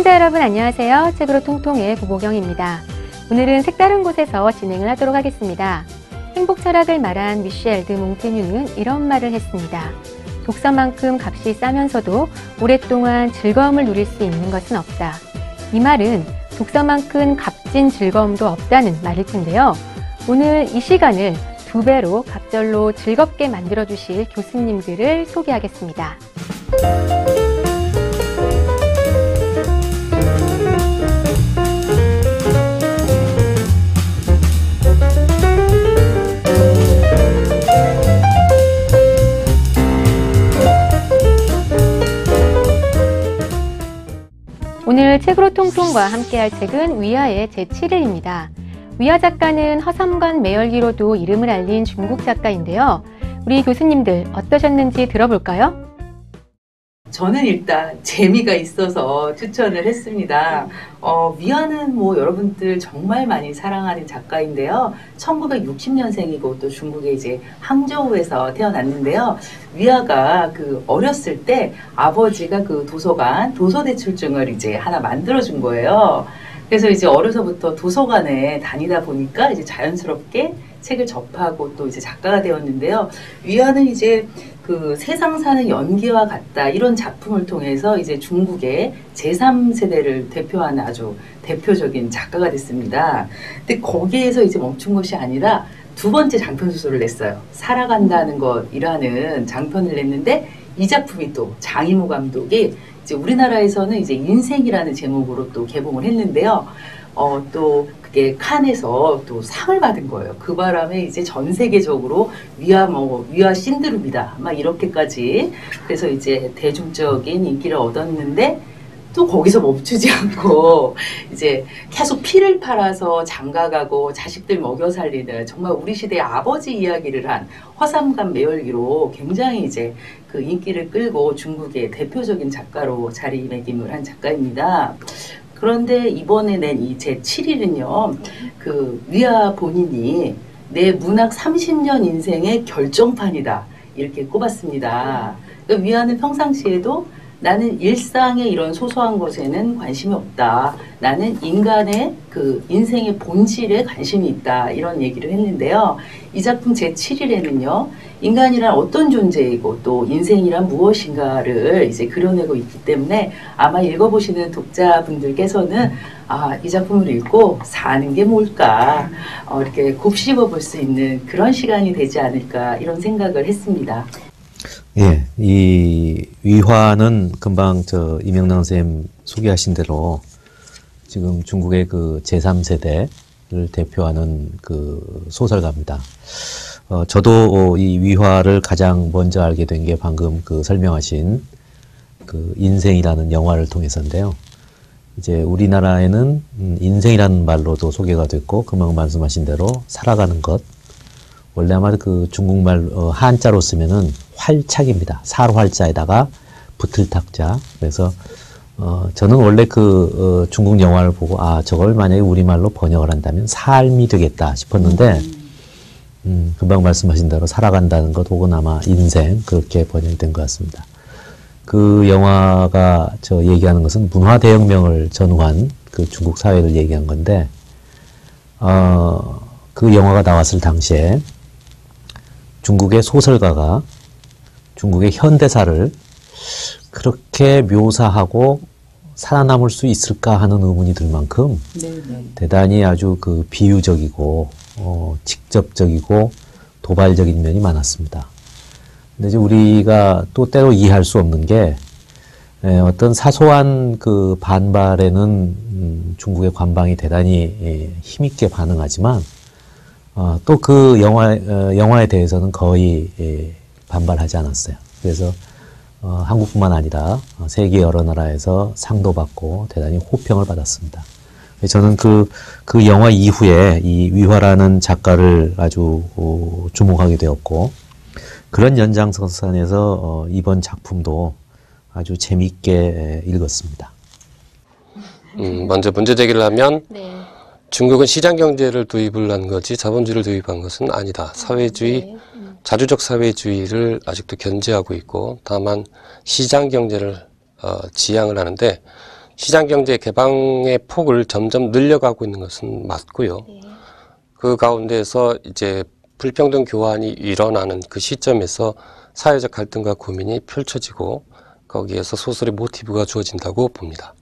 시청자 여러분 안녕하세요. 책으로 통통의 고보경입니다. 오늘은 색다른 곳에서 진행을 하도록 하겠습니다. 행복 철학을 말한 미셸 드 몽테뉴는 이런 말을 했습니다. 독서만큼 값이 싸면서도 오랫동안 즐거움을 누릴 수 있는 것은 없다. 이 말은 독서만큼 값진 즐거움도 없다는 말일 텐데요. 오늘 이 시간을 2배로 갑절로 즐겁게 만들어주실 교수님들을 소개하겠습니다. 오늘 책으로 통통과 함께할 책은 위아의 제7일입니다. 위아 작가는 허삼관 매열기로도 이름을 알린 중국 작가인데요. 우리 교수님들 어떠셨는지 들어볼까요? 저는 일단 재미가 있어서 추천을 했습니다. 위아는 여러분들 정말 많이 사랑하는 작가인데요. 1960년생이고 또 중국의 이제 항저우에서 태어났는데요. 위아가 어렸을 때 아버지가 도서관 도서대출증을 이제 하나 만들어준 거예요. 그래서 이제 어려서부터 도서관에 다니다 보니까 이제 자연스럽게 책을 접하고 또 이제 작가가 되었는데요. 위아는 이제 세상 사는 연기와 같다 이런 작품을 통해서 이제 중국의 제3세대를 대표하는 아주 대표적인 작가가 됐습니다. 근데 거기에서 이제 멈춘 것이 아니라 두 번째 장편 소설을 냈어요. 살아간다는 것이라는 장편을 냈는데 이 작품이 또 장이모 감독이 이제 우리나라에서는 이제 인생이라는 제목으로 또 개봉을 했는데요. 또 그게 칸에서 또 상을 받은 거예요. 그 바람에 이제 전 세계적으로 위아 신드롬이다. 막 이렇게까지. 그래서 이제 대중적인 인기를 얻었는데 또 거기서 멈추지 않고 이제 계속 피를 팔아서 장가가고 자식들 먹여 살리는 정말 우리 시대의 아버지 이야기를 한 허삼관 매열기로 굉장히 이제 인기를 끌고 중국의 대표적인 작가로 자리매김을 한 작가입니다. 그런데 이번에 낸 이 제7일은요, 위아 본인이 내 문학 30년 인생의 결정판이다. 이렇게 꼽았습니다. 위아는 평상시에도 나는 일상의 이런 소소한 것에는 관심이 없다. 나는 인간의 인생의 본질에 관심이 있다. 이런 얘기를 했는데요. 이 작품 제7일에는요, 인간이란 어떤 존재이고 또 인생이란 무엇인가를 이제 그려내고 있기 때문에 아마 읽어보시는 독자분들께서는 이 작품을 읽고 사는 게 뭘까 이렇게 곱씹어 볼 수 있는 그런 시간이 되지 않을까 이런 생각을 했습니다. 예, 이 위화는 금방 이명남 선생님 소개하신 대로 지금 중국의 제3세대를 대표하는 소설가입니다. 저도 이 위화를 가장 먼저 알게 된 게 방금 설명하신 인생이라는 영화를 통해서인데요. 이제 우리나라에는 인생이라는 말로도 소개가 됐고, 금방 말씀하신 대로 살아가는 것. 원래 아마 중국말 한자로 쓰면은 활착입니다. 살활자에다가 붙을 탁자. 그래서 저는 원래 중국 영화를 보고 저걸 만약에 우리말로 번역을 한다면 삶이 되겠다 싶었는데 금방 말씀하신 대로 살아간다는 것 혹은 아마 인생 그렇게 번역이 된 것 같습니다. 그 영화가 얘기하는 것은 문화 대혁명을 전후한 중국 사회를 얘기한 건데 그 영화가 나왔을 당시에 중국의 소설가가 중국의 현대사를 그렇게 묘사하고 살아남을 수 있을까 하는 의문이 들 만큼 대단히 아주 비유적이고 직접적이고 도발적인 면이 많았습니다. 근데 이제 우리가 또 때로 이해할 수 없는 게 어떤 사소한 반발에는 중국의 관방이 대단히 힘있게 반응하지만 또 영화에 대해서는 거의 반발하지 않았어요. 그래서 한국뿐만 아니라 세계 여러 나라에서 상도 받고 대단히 호평을 받았습니다. 저는 그 영화 이후에 이 위화라는 작가를 아주 주목하게 되었고, 그런 연장선상에서 이번 작품도 아주 재미있게 읽었습니다. 먼저 문제 제기를 하면 중국은 시장 경제를 도입을 한 거지 자본주의를 도입한 것은 아니다. 사회주의, 자주적 사회주의를 아직도 견제하고 있고, 다만 시장 경제를 지향을 하는데, 시장 경제 개방의 폭을 점점 늘려가고 있는 것은 맞고요. 그 가운데서 이제 불평등 교환이 일어나는 그 시점에서 사회적 갈등과 고민이 펼쳐지고 거기에서 소설의 모티브가 주어진다고 봅니다.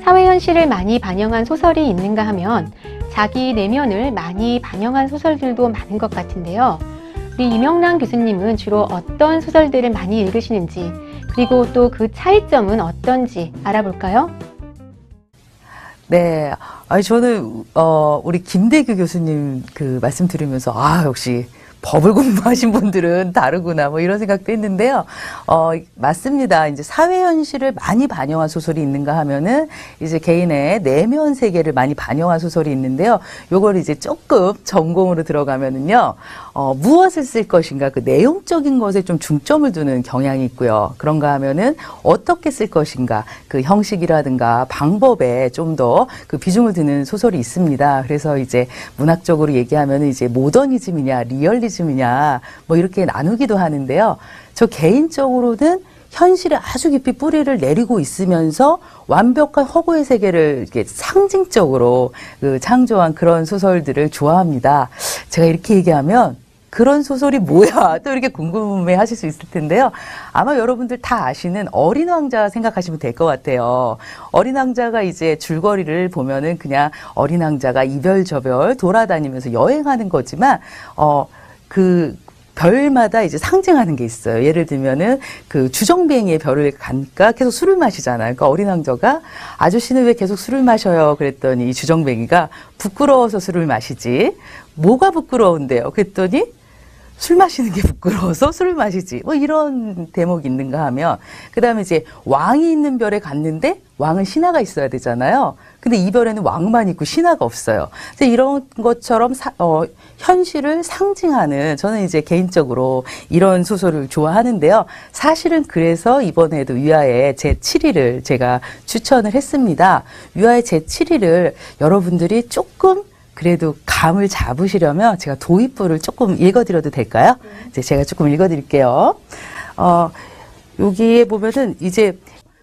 사회 현실을 많이 반영한 소설이 있는가 하면 자기 내면을 많이 반영한 소설들도 많은 것 같은데요. 우리 이명랑 교수님은 주로 어떤 소설들을 많이 읽으시는지, 그리고 또 그 차이점은 어떤지 알아볼까요? 네. 저는, 우리 김대규 교수님 그 말씀 들으면서, 역시 법을 공부하신 분들은 다르구나, 뭐 이런 생각도 했는데요. 맞습니다. 이제 사회 현실을 많이 반영한 소설이 있는가 하면은 이제 개인의 내면 세계를 많이 반영한 소설이 있는데요. 요걸 이제 조금 전공으로 들어가면은요, 무엇을 쓸 것인가, 그 내용적인 것에 좀 중점을 두는 경향이 있고요. 그런가 하면은 어떻게 쓸 것인가, 그 형식이라든가 방법에 좀 더 그 비중을 두는 소설이 있습니다. 그래서 이제 문학적으로 얘기하면은 이제 모더니즘이냐, 리얼리즘이냐, 뭐 이렇게 나누기도 하는데요. 저 개인적으로는 현실에 아주 깊이 뿌리를 내리고 있으면서 완벽한 허구의 세계를 이렇게 상징적으로 그 창조한 그런 소설들을 좋아합니다. 제가 이렇게 얘기하면 그런 소설이 뭐야? 또 이렇게 궁금해 하실 수 있을 텐데요. 아마 여러분들 다 아시는 어린 왕자 생각하시면 될 것 같아요. 어린 왕자가 이제 줄거리를 보면은 그냥 어린 왕자가 이별저별 돌아다니면서 여행하는 거지만, 그 별마다 이제 상징하는 게 있어요. 예를 들면은 그 주정뱅이의 별을 가니까 계속 술을 마시잖아요. 그러니까 어린 왕자가 아저씨는 왜 계속 술을 마셔요? 그랬더니 이 주정뱅이가 부끄러워서 술을 마시지. 뭐가 부끄러운데요? 그랬더니 술 마시는 게 부끄러워서 술을 마시지. 뭐 이런 대목이 있는가 하면, 그 다음에 이제 왕이 있는 별에 갔는데 왕은 신하가 있어야 되잖아요. 근데 이 별에는 왕만 있고 신하가 없어요. 이런 것처럼 현실을 상징하는, 저는 이제 개인적으로 이런 소설을 좋아하는데요. 사실은 그래서 이번에도 유아의 제7위를 제가 추천을 했습니다. 유아의 제7위를 여러분들이 조금 그래도 감을 잡으시려면 제가 도입부를 조금 읽어드려도 될까요? 이제 제가 조금 읽어드릴게요. 여기에 보면은 이제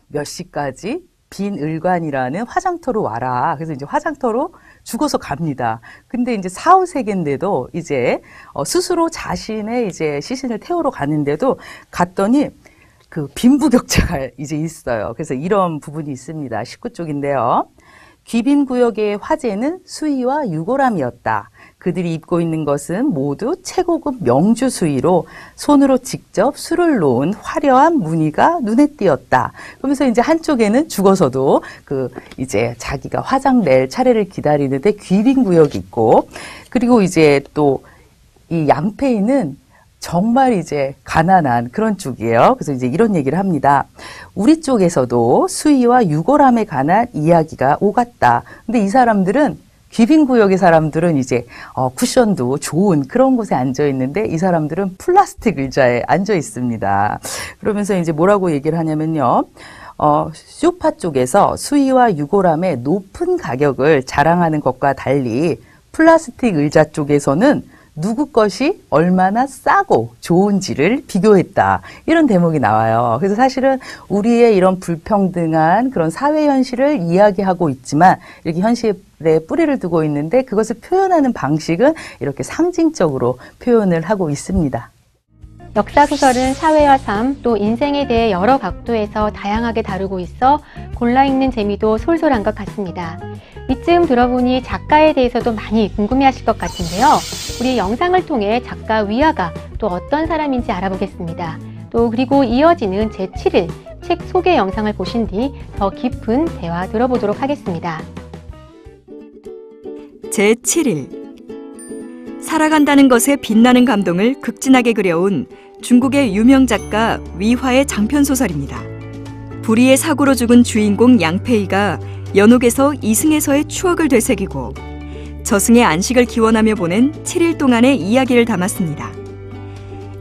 몇 시까지 빈 을관이라는 화장터로 와라. 그래서 이제 화장터로 죽어서 갑니다. 근데 이제 4, 5세기인데도 이제 스스로 자신의 이제 시신을 태우러 가는데도 갔더니 그 빈부격차가 이제 있어요. 그래서 이런 부분이 있습니다. 19쪽인데요. 귀빈구역의 화제는 수의와 유골함이었다. 그들이 입고 있는 것은 모두 최고급 명주 수의로 손으로 직접 술을 놓은 화려한 무늬가 눈에 띄었다. 그러면서 이제 한쪽에는 죽어서도 그 이제 자기가 화장낼 차례를 기다리는데 귀빈구역이 있고, 그리고 이제 또 이 양패인은 정말 이제 가난한 그런 쪽이에요. 그래서 이제 이런 얘기를 합니다. 우리 쪽에서도 수의와 유골함에 관한 이야기가 오갔다. 근데 이 사람들은, 귀빈구역의 사람들은 이제 쿠션도 좋은 그런 곳에 앉아 있는데 이 사람들은 플라스틱 의자에 앉아 있습니다. 그러면서 이제 뭐라고 얘기를 하냐면요. 쇼파 쪽에서 수의와 유골함의 높은 가격을 자랑하는 것과 달리 플라스틱 의자 쪽에서는 누구 것이 얼마나 싸고 좋은지를 비교했다. 이런 대목이 나와요. 그래서 사실은 우리의 이런 불평등한 그런 사회 현실을 이야기하고 있지만 이렇게 현실에 뿌리를 두고 있는데 그것을 표현하는 방식은 이렇게 상징적으로 표현을 하고 있습니다. 역사소설은 사회와 삶, 또 인생에 대해 여러 각도에서 다양하게 다루고 있어 골라 읽는 재미도 솔솔한 것 같습니다. 이쯤 들어보니 작가에 대해서도 많이 궁금해하실 것 같은데요. 우리 영상을 통해 작가 위아가 또 어떤 사람인지 알아보겠습니다. 또 그리고 이어지는 제7일 책 소개 영상을 보신 뒤 더 깊은 대화 들어보도록 하겠습니다. 제7일 살아간다는 것에 빛나는 감동을 극진하게 그려온 중국의 유명 작가 위화의 장편소설입니다. 불의의 사고로 죽은 주인공 양페이가 연옥에서 이승에서의 추억을 되새기고 저승의 안식을 기원하며 보낸 7일 동안의 이야기를 담았습니다.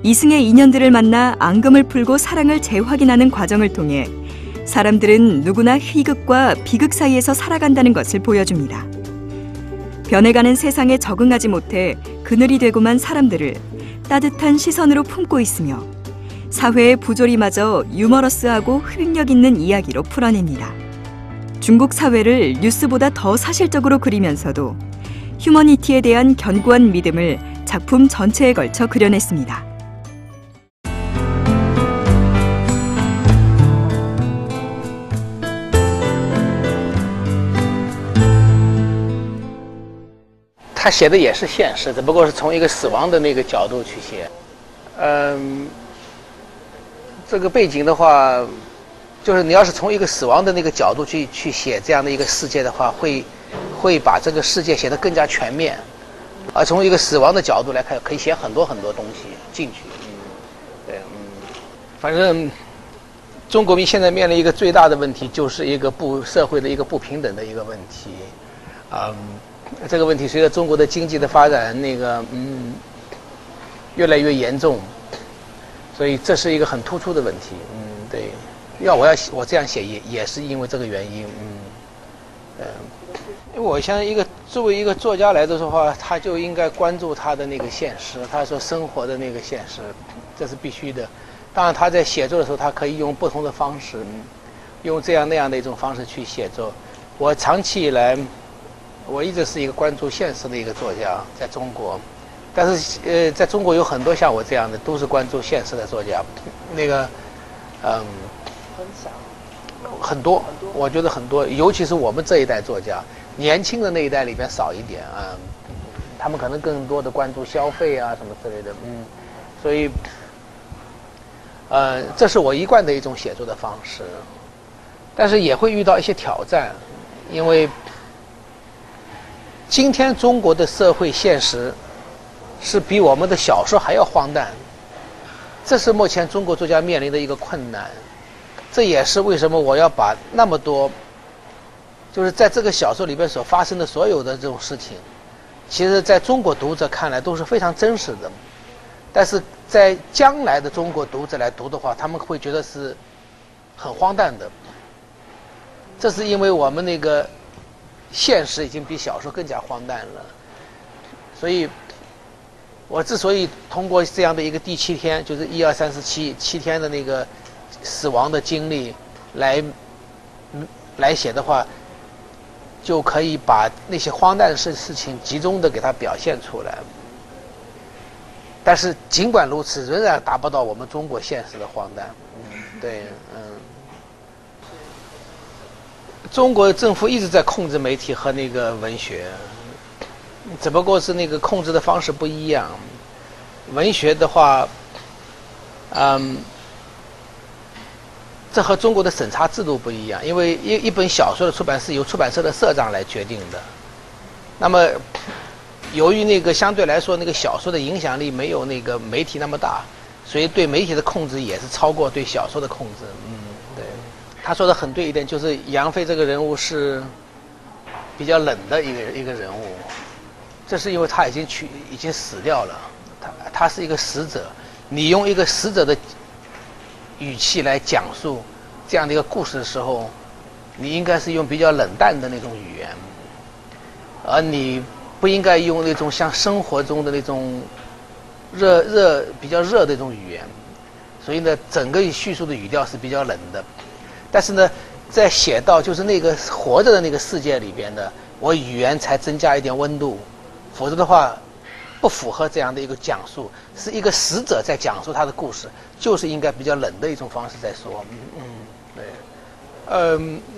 이승의 인연들을 만나 앙금을 풀고 사랑을 재확인하는 과정을 통해 사람들은 누구나 희극과 비극 사이에서 살아간다는 것을 보여줍니다. 변해가는 세상에 적응하지 못해 그늘이 되고만 사람들을 따뜻한 시선으로 품고 있으며 사회의 부조리마저 유머러스하고 흡입력 있는 이야기로 풀어냅니다. 중국 사회를 뉴스보다 더 사실적으로 그리면서도 휴머니티에 대한 견고한 믿음을 작품 전체에 걸쳐 그려냈습니다.他写的也是现实，只不过是从一个死亡的那个角度去写。这个背景的话，就是你要是从一个死亡的那个角度去写这样的一个世界的话，会把这个世界写得更加全面。而从一个死亡的角度来看，可以写很多很多东西进去。对，反正中国现在面临一个最大的问题，就是一个社会的一个不平等的一个问题。这个问题随着中国的经济的发展，越来越严重，所以这是一个很突出的问题。对，我这样写也是因为这个原因。因为我相信作为一个作家来的话，他就应该关注他的那个现实，他说生活的那个现实，这是必须的。当然他在写作的时候，他可以用不同的方式，用这样那样的一种方式去写作。我长期以来，我一直是一个关注现实的一个作家，在中国，但是在中国有很多像我这样的，都是关注现实的作家。很多，我觉得很多，尤其是我们这一代作家，年轻的那一代里边少一点啊，他们可能更多的关注消费啊什么之类的，所以，这是我一贯的一种写作的方式，但是也会遇到一些挑战，因为今天中国的社会现实是比我们的小说还要荒诞，这是目前中国作家面临的一个困难。这也是为什么我要把那么多，就是在这个小说里边所发生的所有的这种事情，其实在中国读者看来都是非常真实的，但是在将来的中国读者来读的话，他们会觉得是很荒诞的。这是因为我们那个现实已经比小说更加荒诞了，所以我之所以通过这样的一个第7天，就是1、2、3、4、7天的那个死亡的经历来写的话，就可以把那些荒诞的事情集中的给它表现出来。但是尽管如此，仍然达不到我们中国现实的荒诞。对，中国政府一直在控制媒体和那个文学，只不过是那个控制的方式不一样。文学的话，这和中国的审查制度不一样，因为一本小说的出版是由出版社的社长来决定的。那么，由于那个相对来说那个小说的影响力没有那个媒体那么大，所以对媒体的控制也是超过对小说的控制。对，他说的很对一点，就是杨飞这个人物是比较冷的一个人物，这是因为他已经死掉了，他是一个死者，你用一个死者的语气来讲述这样的一个故事的时候，你应该是用比较冷淡的那种语言，而你不应该用那种像生活中的那种比较热的那种语言。所以呢，整个叙述的语调是比较冷的。但是呢，在写到就是那个活着的那个世界里边的，我语言才增加一点温度，否则的话不符合这样的一个讲述，是一个死者在讲述他的故事，就是应该比较冷的一种方式在说。对，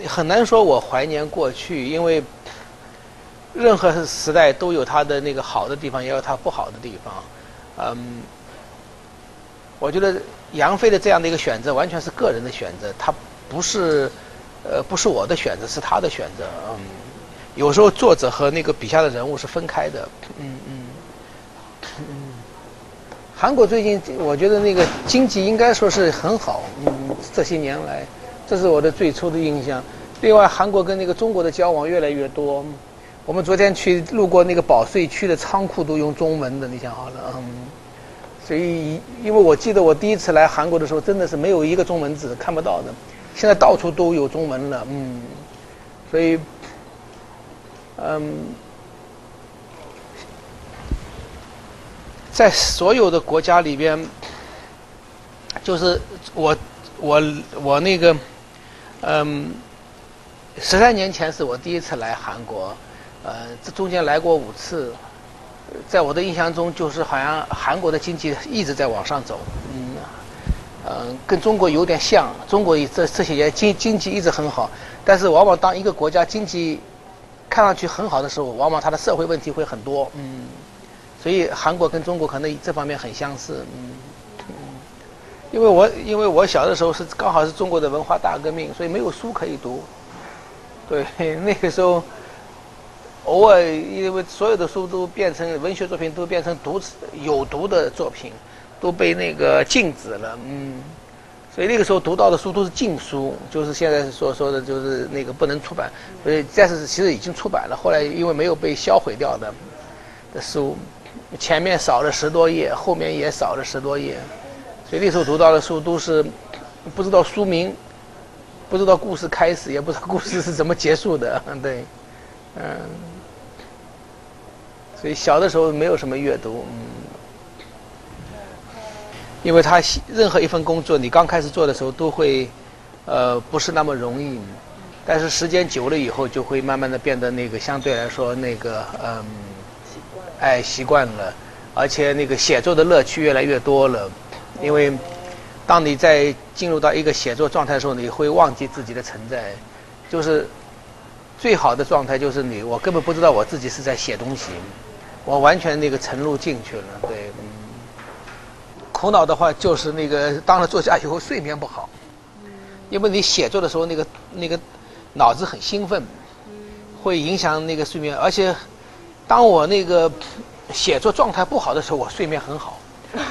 很难说我怀念过去，因为任何时代都有它的那个好的地方，也有它不好的地方。我觉得杨飞的这样的一个选择完全是个人的选择，他不是我的选择，是他的选择。有时候作者和那个笔下的人物是分开的。韩国最近我觉得那个经济应该说是很好，这些年来，这是我的最初的印象。另外，韩国跟那个中国的交往越来越多。我们昨天路过那个保税区的仓库都用中文的，你想好了。所以，因为我记得我第一次来韩国的时候，真的是没有一个中文字，看不到的。现在到处都有中文了，所以，在所有的国家里边，就是我那个， 13年前是我第一次来韩国，这中间来过5次，在我的印象中，就是好像韩国的经济一直在往上走，跟中国有点像。中国这些年经济一直很好，但是往往当一个国家经济看上去很好的时候，往往它的社会问题会很多，所以韩国跟中国可能这方面很相似，因为我小的时候是刚好是中国的文化大革命，所以没有书可以读。对，那个时候偶尔因为所有的书都变成文学作品，都变成有毒的作品，都被那个禁止了，所以那个时候读到的书都是禁书，就是现在所说的就是那个不能出版，但是其实已经出版了，后来因为没有被销毁掉的书，前面少了10多页，后面也少了10多页，所以那时候读到的书都是不知道书名，不知道故事开始，也不知道故事是怎么结束的，对，所以小的时候没有什么阅读，因为他任何一份工作，你刚开始做的时候都会，不是那么容易，但是时间久了以后，就会慢慢的变得那个相对来说那个习惯了，而且那个写作的乐趣越来越多了，因为当你在进入到一个写作状态的时候，你会忘记自己的存在，就是最好的状态就是我根本不知道我自己是在写东西，我完全那个沉入进去了，对，苦恼的话就是那个当了作家以后睡眠不好，因为你写作的时候那个脑子很兴奋，会影响那个睡眠，而且当我那个写作状态不好的时候，我睡眠很好。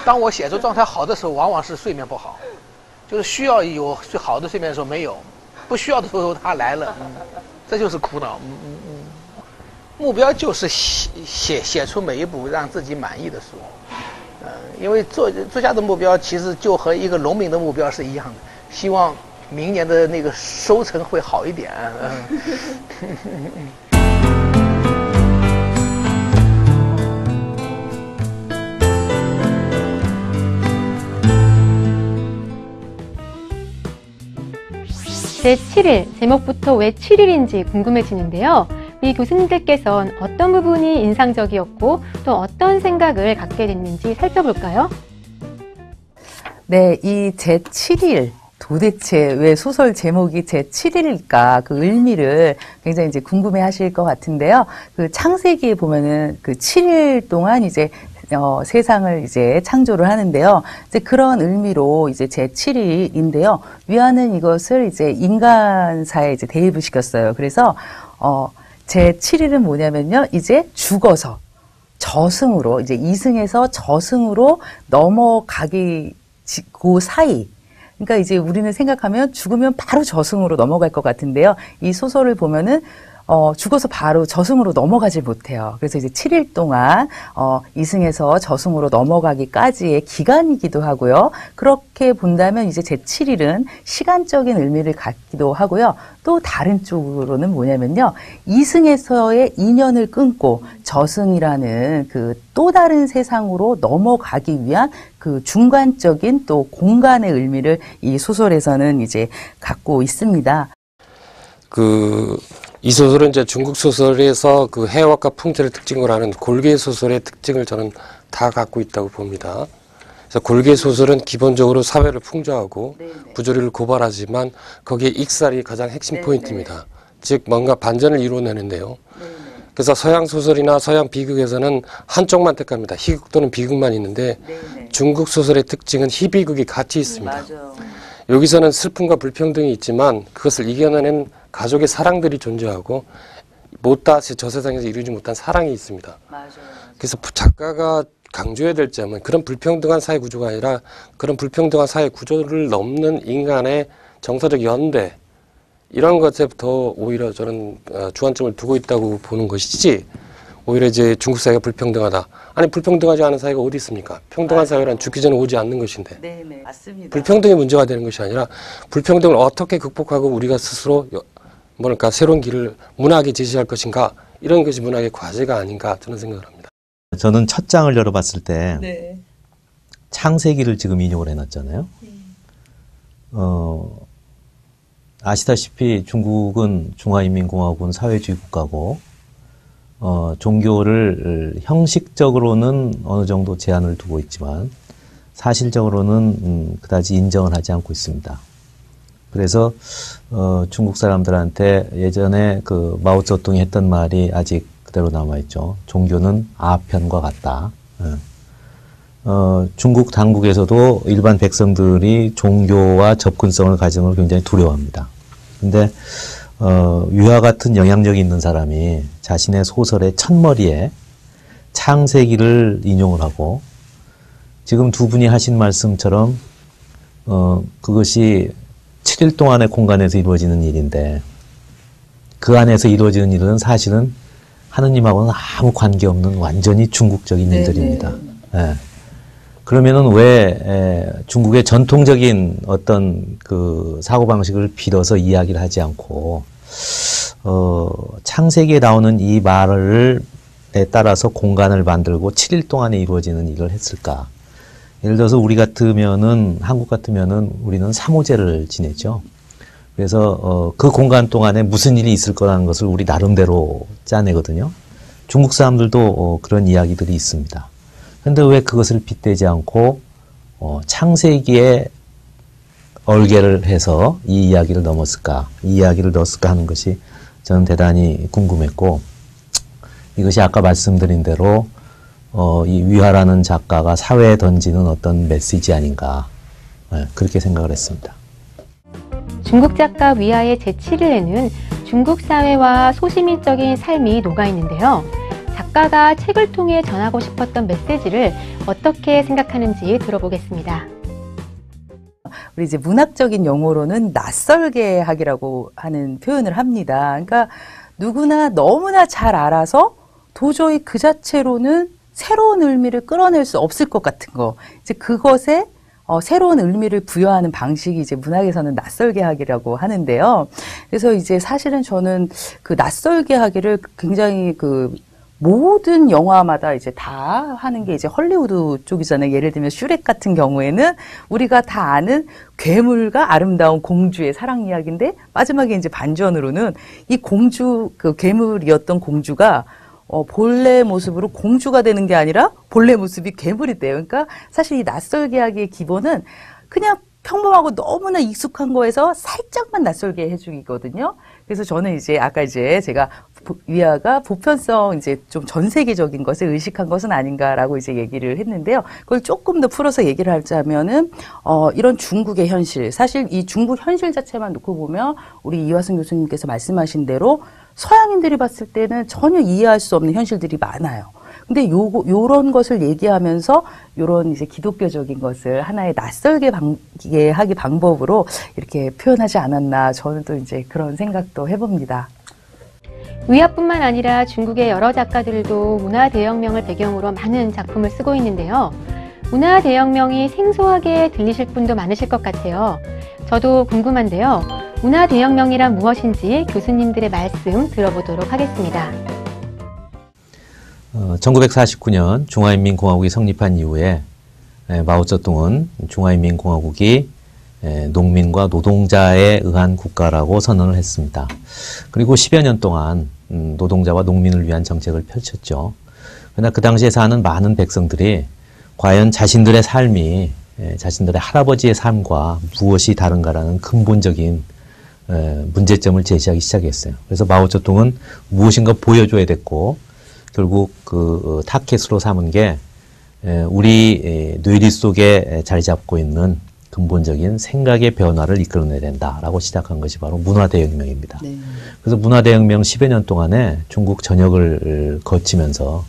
当我写作状态好的时候，往往是睡眠不好，就是需要有好的睡眠的时候没有，不需要的时候它来了，这就是苦恼。目标就是写出每一部让自己满意的书，因为作家的目标其实就和一个农民的目标是一样的，希望明年的那个收成会好一点。제7일, 제목부터 왜 7일인지 궁금해지는데요. 이 교수님들께서는 어떤 부분이 인상적이었고 또 어떤 생각을 갖게 됐는지 살펴볼까요? 네, 이 제7일 도대체 왜 소설 제목이 제7일일까 그 의미를 굉장히 이제 궁금해 하실 것 같은데요. 그 창세기에 보면은 그 7일 동안 이제 세상을 이제 창조를 하는데요. 이제 그런 의미로 이제 제7일인데요. 위안은 이것을 이제 인간사에 이제 대입을 시켰어요. 그래서, 제7일은 뭐냐면요. 이제 죽어서 저승으로, 이제 이승에서 저승으로 넘어가기, 그 사이. 그러니까 이제 우리는 생각하면 죽으면 바로 저승으로 넘어갈 것 같은데요. 이 소설을 보면은 죽어서 바로 저승으로 넘어가지 못해요. 그래서 이제 7일 동안 이승에서 저승으로 넘어가기까지의 기간이기도 하고요. 그렇게 본다면 이제 제7일은 시간적인 의미를 갖기도 하고요. 또 다른 쪽으로는 뭐냐면요. 이승에서의 인연을 끊고 저승이라는 그 또 다른 세상으로 넘어가기 위한 그 중간적인 또 공간의 의미를 이 소설에서는 이제 갖고 있습니다. 이 소설은 이제 중국 소설에서 그 해학과 풍자를 특징으로 하는 골계 소설의 특징을 저는 다 갖고 있다고 봅니다. 그래서 골계 소설은 기본적으로 사회를 풍자하고 부조리를 고발하지만 거기에 익살이 가장 핵심 포인트입니다. 즉 뭔가 반전을 이루어내는데요. 그래서 서양 소설이나 서양 비극에서는 한쪽만 택합니다. 희극 또는 비극만 있는데 중국 소설의 특징은 희비극이 같이 있습니다. 맞아요. 여기서는 슬픔과 불평등이 있지만 그것을 이겨내는 가족의 사랑들이 존재하고 못다시 저 세상에서 이루지 못한 사랑이 있습니다. 맞아요. 그래서 작가가 강조해야 될 점은 그런 불평등한 사회 구조가 아니라 그런 불평등한 사회 구조를 넘는 인간의 정서적 연대, 이런 것에부터 오히려 저는 주안점을 두고 있다고 보는 것이지, 오히려 이제 중국 사회가 불평등하다. 아니, 불평등하지 않은 사회가 어디 있습니까? 평등한 사회란 죽기 전에 오지 않는 것인데. 네, 맞습니다. 불평등이 문제가 되는 것이 아니라 불평등을 어떻게 극복하고 우리가 스스로 뭐랄까 새로운 길을 문학에 제시할 것인가, 이런 것이 문학의 과제가 아닌가 저는 생각을 합니다. 저는 첫 장을 열어봤을 때 창세기를 지금 인용을 해놨잖아요. 아시다시피 중국은 중화인민공화국은 사회주의 국가고 종교를 형식적으로는 어느 정도 제한을 두고 있지만 사실적으로는 그다지 인정을 하지 않고 있습니다. 그래서 중국 사람들한테 예전에 그 마오쩌둥이 했던 말이 아직 그대로 남아있죠. 종교는 아편과 같다. 중국 당국에서도 일반 백성들이 종교와 접근성을 가지는 걸 굉장히 두려워합니다. 근데 위와 같은 영향력이 있는 사람이 자신의 소설의 첫머리에 창세기를 인용을 하고 지금 두 분이 하신 말씀처럼 그것이 7일 동안의 공간에서 이루어지는 일인데 그 안에서 이루어지는 일은 사실은 하느님하고는 아무 관계없는 완전히 중국적인 일들입니다. 예. 그러면은 왜 중국의 전통적인 어떤 그 사고방식을 빌어서 이야기를 하지 않고 창세기에 나오는 이 말에 따라서 공간을 만들고 7일 동안에 이루어지는 일을 했을까? 예를 들어서 우리 같으면은 한국 같으면은 우리는 삼오제를 지내죠. 그래서 그 공간 동안에 무슨 일이 있을 거라는 것을 우리 나름대로 짜내거든요. 중국 사람들도 그런 이야기들이 있습니다. 근데 왜 그것을 빗대지 않고 창세기에 얼개를 해서 이 이야기를 넘었을까, 이 이야기를 넣었을까 하는 것이 저는 대단히 궁금했고 이것이 아까 말씀드린 대로 이 위화라는 작가가 사회에 던지는 어떤 메시지 아닌가 그렇게 생각을 했습니다. 중국 작가 위화의 제7일에는 중국 사회와 소시민적인 삶이 녹아있는데요. 작가가 책을 통해 전하고 싶었던 메시지를 어떻게 생각하는지 들어보겠습니다. 우리 이제 문학적인 용어로는 낯설게 하기라고 하는 표현을 합니다. 그러니까 누구나 너무나 잘 알아서 도저히 그 자체로는 새로운 의미를 끌어낼 수 없을 것 같은 거. 이제 그것에 새로운 의미를 부여하는 방식이 이제 문학에서는 낯설게 하기라고 하는데요. 그래서 이제 사실은 저는 그 낯설게 하기를 굉장히 그 모든 영화마다 이제 다 하는 게 이제 헐리우드 쪽이잖아요. 예를 들면 슈렉 같은 경우에는 우리가 다 아는 괴물과 아름다운 공주의 사랑 이야기인데 마지막에 이제 반전으로는 이 공주, 그 괴물이었던 공주가 본래 모습으로 공주가 되는 게 아니라 본래 모습이 괴물이 돼요. 그러니까 사실 이 낯설게 하기의 기본은 그냥 평범하고 너무나 익숙한 거에서 살짝만 낯설게 해주기거든요. 그래서 저는 이제 아까 이제 제가 위화가 보편성 이제 좀 전 세계적인 것을 의식한 것은 아닌가라고 이제 얘기를 했는데요. 그걸 조금 더 풀어서 얘기를 하자면은 이런 중국의 현실, 사실 이 중국 현실 자체만 놓고 보면 우리 이화승 교수님께서 말씀하신 대로 서양인들이 봤을 때는 전혀 이해할 수 없는 현실들이 많아요. 근데 요런 것을 얘기하면서 요런 이제 기독교적인 것을 하나의 낯설게 하기 방법으로 이렇게 표현하지 않았나 저는 또 이제 그런 생각도 해봅니다. 위화뿐만 아니라 중국의 여러 작가들도 문화대혁명을 배경으로 많은 작품을 쓰고 있는데요. 문화대혁명이 생소하게 들리실 분도 많으실 것 같아요. 저도 궁금한데요. 문화대혁명이란 무엇인지 교수님들의 말씀 들어보도록 하겠습니다. 1949년 중화인민공화국이 성립한 이후에 마오쩌둥은 중화인민공화국이 농민과 노동자에 의한 국가라고 선언을 했습니다. 그리고 10여 년 동안 노동자와 농민을 위한 정책을 펼쳤죠. 그러나 그 당시에 사는 많은 백성들이 과연 자신들의 삶이 자신들의 할아버지의 삶과 무엇이 다른가라는 근본적인 문제점을 제시하기 시작했어요. 그래서 마오쩌둥은 무엇인가 보여줘야 됐고 결국 그 타켓으로 삼은 게 우리 뇌리 속에 자리 잡고 있는 근본적인 생각의 변화를 이끌어내야 된다라고 시작한 것이 바로 문화대혁명입니다. 네. 그래서 문화대혁명 10여 년 동안에 중국 전역을 거치면서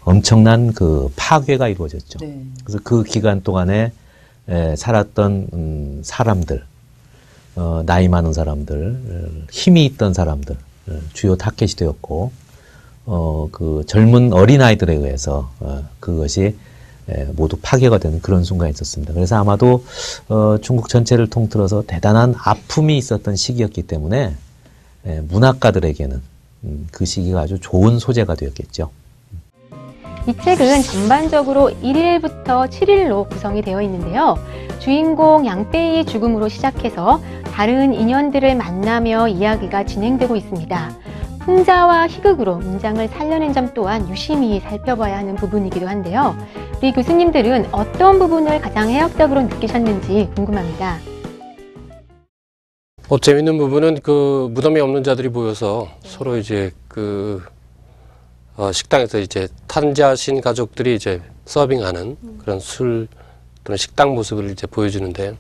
엄청난 그 파괴가 이루어졌죠. 네. 그래서 그 기간 동안에 살았던 사람들, 나이 많은 사람들, 힘이 있던 사람들, 주요 타켓이 되었고, 그 젊은 어린아이들에 의해서 그것이 모두 파괴가 되는 그런 순간이 있었습니다. 그래서 아마도 중국 전체를 통틀어서 대단한 아픔이 있었던 시기였기 때문에 문학가들에게는 그 시기가 아주 좋은 소재가 되었겠죠. 이 책은 전반적으로 1일부터 7일로 구성이 되어 있는데요. 주인공 양빼이의 죽음으로 시작해서 다른 인연들을 만나며 이야기가 진행되고 있습니다. 풍자와 희극으로 문장을 살려낸 점 또한 유심히 살펴봐야 하는 부분이기도 한데요. 우리 교수님들은 어떤 부분을 가장 해학적으로 느끼셨는지 궁금합니다. 재밌는 부분은 그 무덤에 없는 자들이 모여서 서로 이제 식당에서 이제 탄자신 가족들이 이제 서빙하는 그런 술 또는 식당 모습을 이제 보여주는데,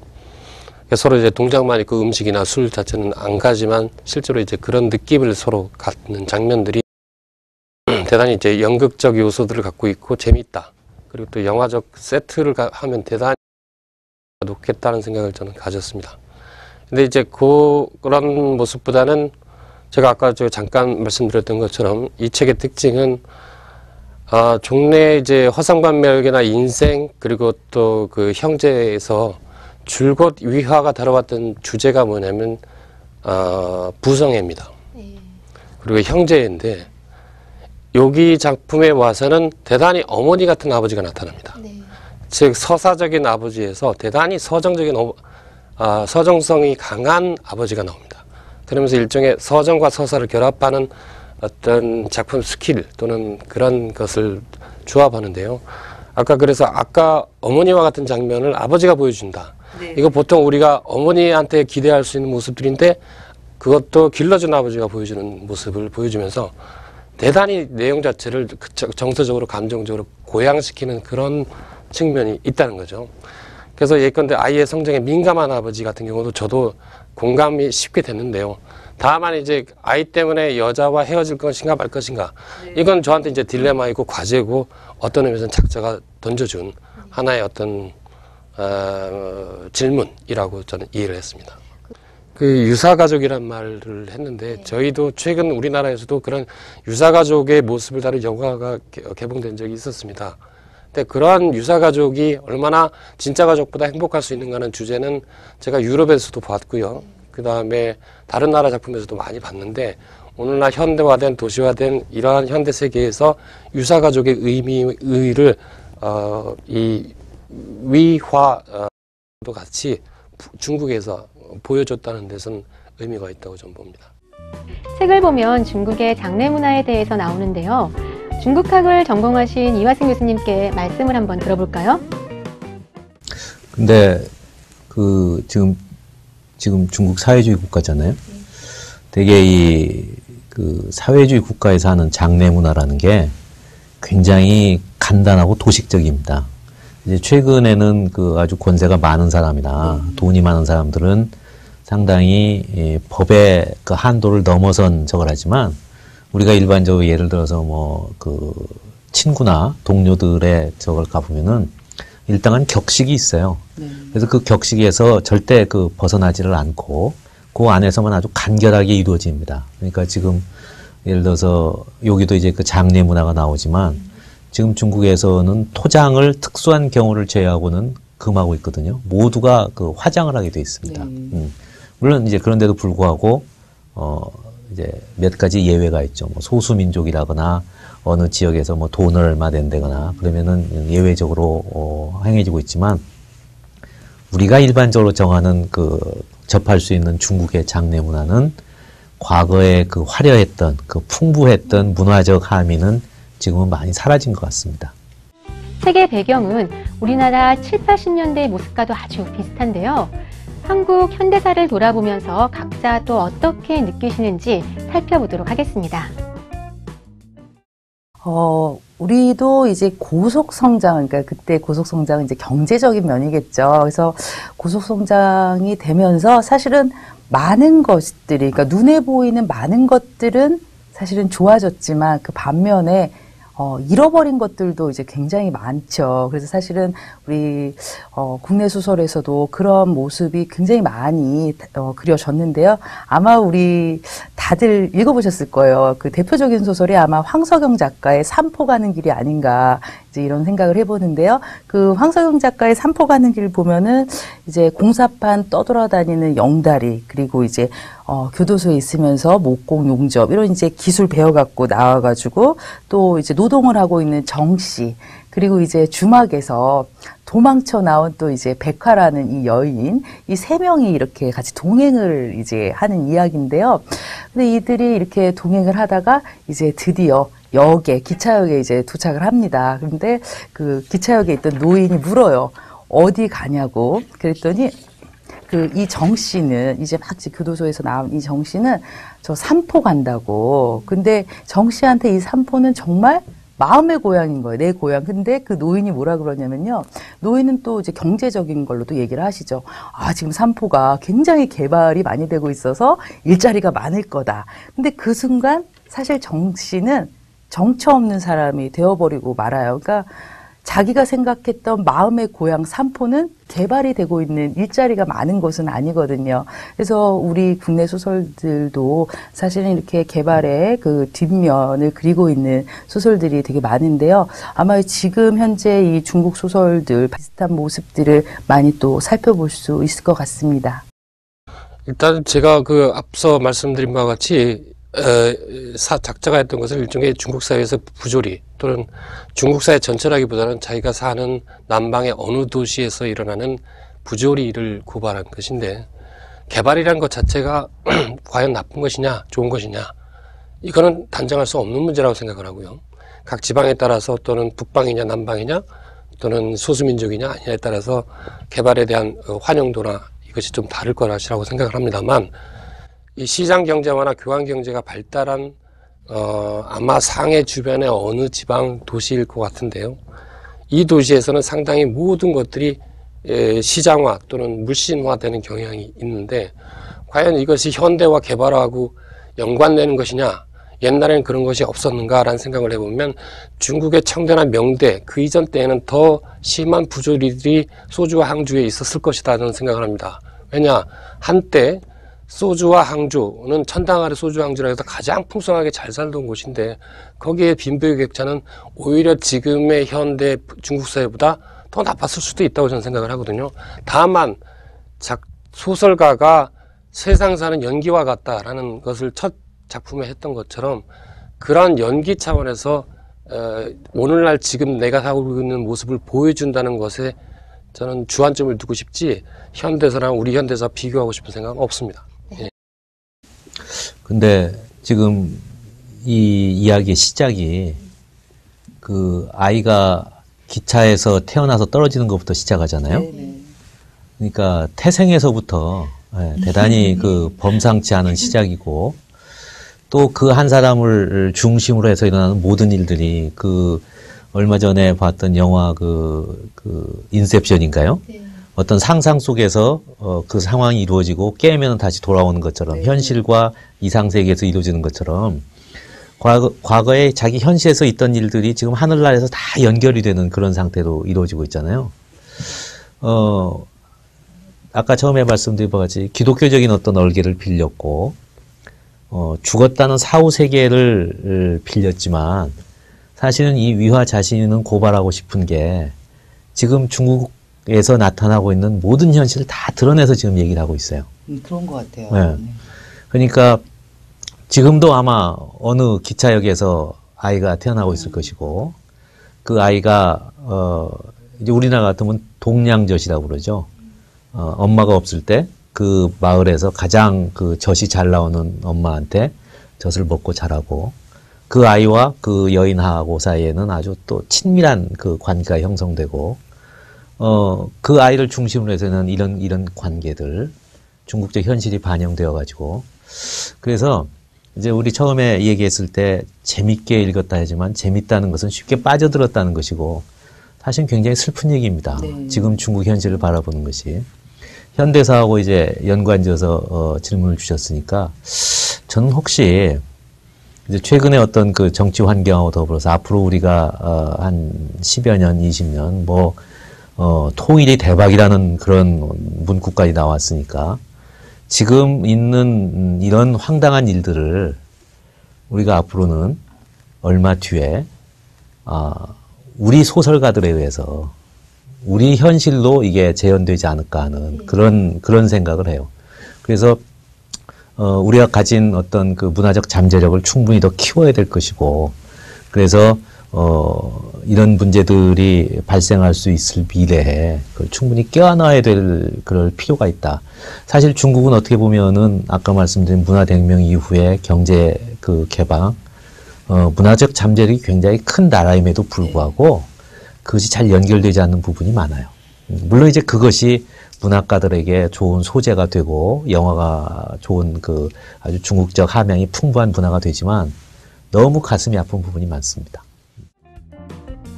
서로 이제 동작만 있고 음식이나 술 자체는 안 가지만 실제로 이제 그런 느낌을 서로 갖는 장면들이 대단히 이제 연극적 요소들을 갖고 있고 재미있다. 그리고 또 영화적 세트를 하면 대단히 높겠다는 생각을 저는 가졌습니다. 근데 이제 그런 모습보다는 제가 아까 잠깐 말씀드렸던 것처럼 이 책의 특징은 종래 이제 화상반멸계나 인생 그리고 또 그 형제에서 줄곧 위화가 다뤄왔던 주제가 뭐냐면 부성애입니다. 그리고 형제인데 여기 작품에 와서는 대단히 어머니 같은 아버지가 나타납니다. 즉 서사적인 아버지에서 대단히 서정성이 강한 아버지가 나옵니다. 그러면서 일종의 서정과 서사를 결합하는 어떤 작품 스킬 또는 그런 것을 조합하는데요. 아까 어머니와 같은 장면을 아버지가 보여준다. 네. 이거 보통 우리가 어머니한테 기대할 수 있는 모습들인데 그것도 길러준 아버지가 보여주는 모습을 보여주면서 대단히 내용 자체를 정서적으로 감정적으로 고양시키는 그런 측면이 있다는 거죠. 그래서 예컨대 아이의 성장에 민감한 아버지 같은 경우도 저도 공감이 쉽게 됐는데요. 다만 이제 아이 때문에 여자와 헤어질 것인가 말 것인가, 이건 저한테 이제 딜레마이고 과제고 어떤 의미에서는 작자가 던져준 하나의 어떤 질문이라고 저는 이해를 했습니다. 그 유사가족이란 말을 했는데 저희도 최근 우리나라에서도 그런 유사가족의 모습을 다룬 영화가 개봉된 적이 있었습니다. 근데 그러한 유사가족이 얼마나 진짜 가족보다 행복할 수 있는가는 주제는 제가 유럽에서도 봤고요. 그 다음에 다른 나라 작품에서도 많이 봤는데 오늘날 현대화된 도시화된 이러한 현대 세계에서 유사가족의 의의를 이 위화도 같이 중국에서 보여줬다는 데서는 의미가 있다고 저는 봅니다. 책을 보면 중국의 장례 문화에 대해서 나오는데요. 중국학을 전공하신 이화승 교수님께 말씀을 한번 들어볼까요? 근데 지금 중국 사회주의 국가잖아요. 되게 사회주의 국가에서 하는 장례 문화라는 게 굉장히 간단하고 도식적입니다. 이제 최근에는 아주 권세가 많은 사람이나 돈이 많은 사람들은 상당히 법의 그 한도를 넘어선 저걸 하지만 우리가 일반적으로 예를 들어서 친구나 동료들의 저걸 가보면은 일당한 격식이 있어요. 그래서 그 격식에서 절대 벗어나지를 않고 그 안에서만 아주 간결하게 이루어집니다. 그러니까 지금 예를 들어서 여기도 이제 장례 문화가 나오지만 지금 중국에서는 토장을 특수한 경우를 제외하고는 금하고 있거든요. 모두가 화장을 하게 돼 있습니다. 물론 이제 그런데도 불구하고 이제 몇 가지 예외가 있죠. 소수민족이라거나 어느 지역에서 돈을 얼마 낸다거나 그러면은 예외적으로 행해지고 있지만 우리가 일반적으로 정하는 접할 수 있는 중국의 장례 문화는 과거에 화려했던 풍부했던 문화적 함의는 지금은 많이 사라진 것 같습니다. 책의 배경은 우리나라 7, 80년대의 모습과도 아주 비슷한데요. 한국 현대사를 돌아보면서 각자 또 어떻게 느끼시는지 살펴보도록 하겠습니다. 우리도 이제 고속성장, 그러니까 그때 고속성장은 이제 경제적인 면이겠죠. 그래서 고속성장이 되면서 사실은 많은 것들이, 그러니까 눈에 보이는 많은 것들은 사실은 좋아졌지만 그 반면에 잃어버린 것들도 이제 굉장히 많죠. 그래서 사실은 우리 국내 소설에서도 그런 모습이 굉장히 많이 그려졌는데요. 아마 우리 다들 읽어보셨을 거예요. 그 대표적인 소설이 아마 황석영 작가의 산포 가는 길이 아닌가 이제 이런 생각을 해보는데요. 그 황석영 작가의 산포 가는 길 보면은 이제 공사판 떠돌아다니는 영다리, 그리고 이제 교도소에 있으면서 목공, 용접 이런 이제 기술 배워갖고 나와가지고 또 이제 노동을 하고 있는 정씨, 그리고 이제 주막에서 도망쳐 나온 또 이제 백화라는 이 여인, 이 세 명이 이렇게 같이 동행을 이제 하는 이야기인데요. 근데 이들이 이렇게 동행을 하다가 이제 드디어 역에, 기차역에 이제 도착을 합니다. 그런데 그 기차역에 있던 노인이 물어요. 어디 가냐고. 그랬더니 이 정 씨는 이제 막 교도소에서 나온 이 정 씨는 저 산포 간다고. 근데 정 씨한테 이 산포는 정말 마음의 고향인 거예요. 내 고향. 근데 그 노인이 뭐라 그러냐면요. 노인은 또 이제 경제적인 걸로도 얘기를 하시죠. 아, 지금 산포가 굉장히 개발이 많이 되고 있어서 일자리가 많을 거다. 근데 그 순간 사실 정 씨는 정처 없는 사람이 되어버리고 말아요. 그러니까 자기가 생각했던 마음의 고향 산포는 개발이 되고 있는 일자리가 많은 것은 아니거든요. 그래서 우리 국내 소설들도 사실은 이렇게 개발의 그 뒷면을 그리고 있는 소설들이 되게 많은데요. 아마 지금 현재 이 중국 소설들 비슷한 모습들을 많이 또 살펴볼 수 있을 것 같습니다. 일단 제가 그 앞서 말씀드린 바와 같이 작자가 했던 것을 일종의 중국 사회에서 부조리 또는 중국 사회 전체라기보다는 자기가 사는 남방의 어느 도시에서 일어나는 부조리를 고발한 것인데, 개발이라는 것 자체가 과연 나쁜 것이냐 좋은 것이냐, 이거는 단정할 수 없는 문제라고 생각을 하고요. 각 지방에 따라서 또는 북방이냐 남방이냐 또는 소수민족이냐 아니냐에 따라서 개발에 대한 환영도나 이것이 좀 다를 거라고 생각을 합니다만, 이 시장 경제화나 교환 경제가 발달한 아마 상해 주변의 어느 지방 도시일 것 같은데요. 이 도시에서는 상당히 모든 것들이 시장화 또는 물신화되는 경향이 있는데, 과연 이것이 현대화 개발하고 연관되는 것이냐, 옛날에는 그런 것이 없었는가라는 생각을 해보면 중국의 청대나 명대 그 이전 때에는 더 심한 부조리들이 소주와 항주에 있었을 것이다 저는 생각을 합니다. 왜냐, 한때 소주와 항주는 천당 아래 소주 항주라 해서 가장 풍성하게 잘 살던 곳인데, 거기에 빈부의 격차는 오히려 지금의 현대 중국 사회보다 더 나빴을 수도 있다고 저는 생각을 하거든요. 다만 소설가가 세상 사는 연기와 같다라는 것을 첫 작품에 했던 것처럼 그러한 연기 차원에서 오늘날 지금 내가 살고 있는 모습을 보여준다는 것에 저는 주안점을 두고 싶지, 현대사랑 우리 현대사 비교하고 싶은 생각은 없습니다. 근데 지금 이 이야기의 시작이 그 아이가 기차에서 태어나서 떨어지는 것부터 시작하잖아요. 그러니까 태생에서부터 대단히 그 범상치 않은 시작이고, 또 그 한 사람을 중심으로 해서 일어나는 모든 일들이 그 얼마 전에 봤던 영화 그 인셉션인가요? 어떤 상상 속에서 그 상황이 이루어지고 깨면 다시 돌아오는 것처럼, 현실과 이상세계에서 이루어지는 것처럼 과거에 자기 현실에서 있던 일들이 지금 하늘나라에서 다 연결이 되는 그런 상태로 이루어지고 있잖아요. 아까 처음에 말씀드린 바와 같이 기독교적인 어떤 얼개를 빌렸고, 죽었다는 사후 세계를 빌렸지만, 사실은 이 위화 자신은 고발하고 싶은 게 지금 중국에서 나타나고 있는 모든 현실을 다 드러내서 지금 얘기를 하고 있어요. 그런 것 같아요. 네. 그러니까 지금도 아마 어느 기차역에서 아이가 태어나고 있을 것이고, 그 아이가 이제 우리나라 같으면 동량젖이라고 그러죠. 엄마가 없을 때 그 마을에서 가장 그 젖이 잘 나오는 엄마한테 젖을 먹고 자라고, 그 아이와 그 여인하고 사이에는 아주 또 친밀한 그 관계가 형성되고, 그 아이를 중심으로 해서는 이런 관계들, 중국적 현실이 반영되어 가지고, 그래서 이제 우리 처음에 얘기했을 때 재밌게 읽었다 하지만 재밌다는 것은 쉽게 빠져들었다는 것이고, 사실 굉장히 슬픈 얘기입니다. 지금 중국 현실을 바라보는 것이. 현대사하고 이제 연관지어서 질문을 주셨으니까, 저는 혹시 이제 최근에 어떤 그 정치 환경하고 더불어서 앞으로 우리가 한 10여 년, 20년 통일이 대박이라는 그런 문구까지 나왔으니까, 지금 있는 이런 황당한 일들을 우리가 앞으로는 얼마 뒤에 우리 소설가들에 의해서 우리 현실로 이게 재현되지 않을까 하는 그런 생각을 해요. 그래서 우리가 가진 어떤 그 문화적 잠재력을 충분히 더 키워야 될 것이고, 그래서 이런 문제들이 발생할 수 있을 미래에 그걸 충분히 껴안아야 될 그럴 필요가 있다. 사실 중국은 어떻게 보면은 아까 말씀드린 문화대혁명 이후에 경제 그 개방, 문화적 잠재력이 굉장히 큰 나라임에도 불구하고 그것이 잘 연결되지 않는 부분이 많아요. 물론 이제 그것이 문학가들에게 좋은 소재가 되고 영화가 좋은 그 아주 중국적 함양이 풍부한 문화가 되지만 너무 가슴이 아픈 부분이 많습니다.